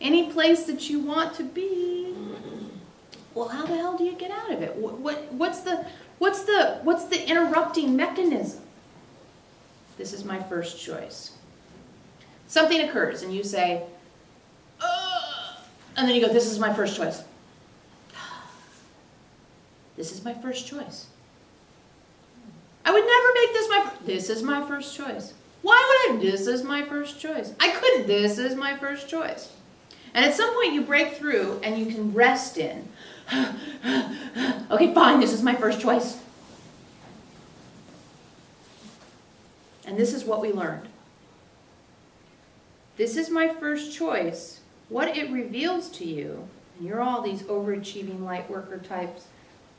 any place that you want to be. Well, how the hell do you get out of it? What's the interrupting mechanism? This is my first choice. Something occurs and you say, and then you go, this is my first choice. This is my first choice. I would never make this is my first choice. Why would I? This is my first choice. I couldn't. This is my first choice. And at some point you break through and you can rest in, okay, fine, this is my first choice. And this is what we learned. This is my first choice. What it reveals to you, and you're all these overachieving light worker types,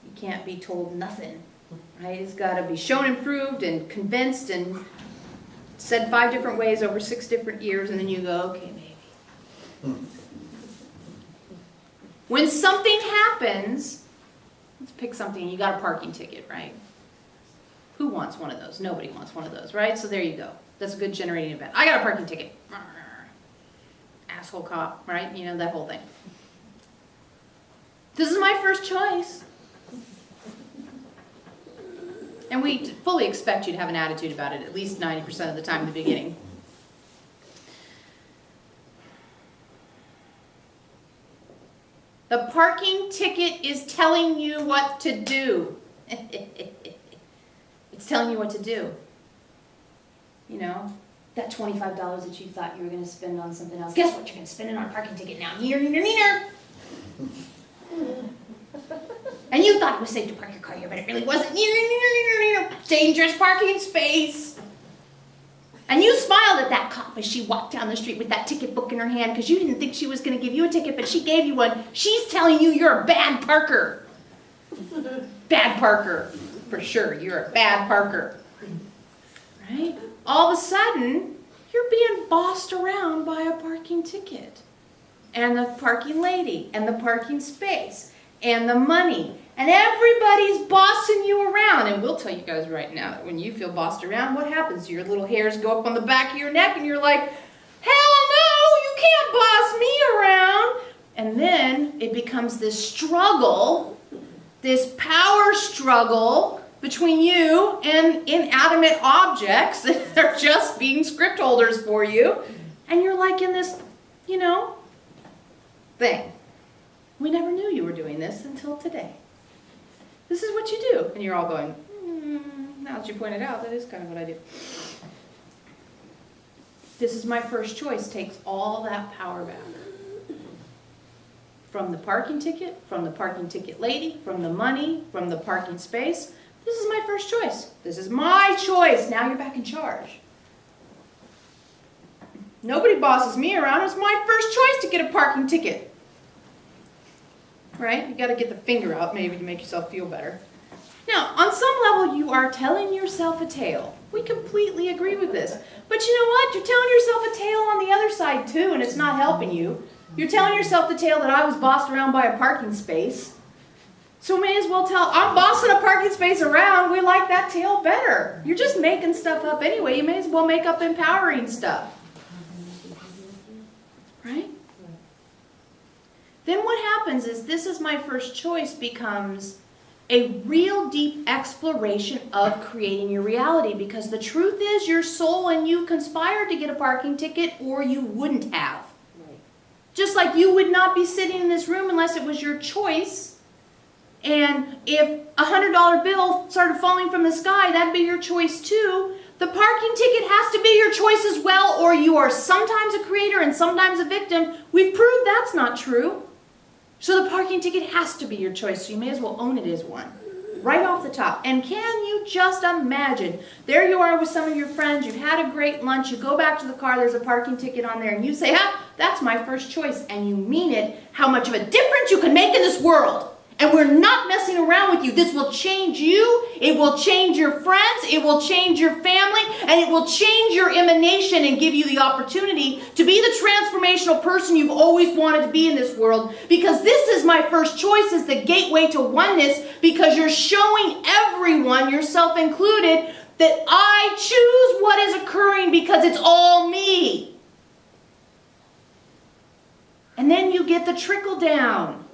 you can't be told nothing, right? It's got to be shown and proved and convinced and said 5 different ways over 6 different years, and then you go, okay, maybe. When something happens, let's pick something, you got a parking ticket, right? Who wants one of those? Nobody wants one of those, right? So there you go. That's a good generating event. I got a parking ticket. Asshole cop, right? You know, that whole thing. This is my first choice. And we fully expect you to have an attitude about it at least 90% of the time in the beginning. The parking ticket is telling you what to do. It's telling you what to do. You know, that $25 that you thought you were going to spend on something else. Guess what? You're going to spend it on a parking ticket now. Neener. And you thought it was safe to park your car here, but it really wasn't. Dangerous parking space. And you smiled at that cop as she walked down the street with that ticket book in her hand because you didn't think she was going to give you a ticket, but she gave you one. She's telling you you're a bad parker. Bad parker. For sure, you're a bad parker. Right? All of a sudden, you're being bossed around by a parking ticket. And the parking lady, and the parking space, and the money. And everybody's bossing you around. And we'll tell you guys right now that when you feel bossed around, what happens? Your little hairs go up on the back of your neck and you're like, hell no, you can't boss me around. And then it becomes this struggle, this power struggle between you and inanimate objects that are just being script holders for you. And you're like in this, you know, thing. We never knew you were doing this until today. This is what you do. And you're all going, now that you pointed out, that is kind of what I do. This is my first choice takes all that power back. From the parking ticket, from the parking ticket lady, from the money, from the parking space. This is my first choice. This is my choice. Now you're back in charge. Nobody bosses me around. It's my first choice to get a parking ticket. Right? You got to get the finger out maybe to make yourself feel better. Now, on some level, you are telling yourself a tale. We completely agree with this. But you know what? You're telling yourself a tale on the other side too, and it's not helping you. You're telling yourself the tale that I was bossed around by a parking space. So we may as well tell, I'm bossing a parking space around. We like that tale better. You're just making stuff up anyway. You may as well make up empowering stuff. Right? Then what happens is this is my first choice becomes a real deep exploration of creating your reality, because the truth is your soul and you conspired to get a parking ticket or you wouldn't have. Right. Just like you would not be sitting in this room unless it was your choice. And if a $100 bill started falling from the sky, that'd be your choice too. The parking ticket has to be your choice as well, or you are sometimes a creator and sometimes a victim. We've proved that's not true. So the parking ticket has to be your choice, so you may as well own it as one. Right off the top. And can you just imagine, there you are with some of your friends, you've had a great lunch, you go back to the car, there's a parking ticket on there, and you say, that's my first choice, and you mean it, how much of a difference you can make in this world. And we're not messing around with you. This will change you, it will change your friends, it will change your family, and it will change your emanation and give you the opportunity to be the transformational person you've always wanted to be in this world. Because this is my first choice, is the gateway to oneness, because you're showing everyone, yourself included, that I choose what is occurring because it's all me. get the trickle down.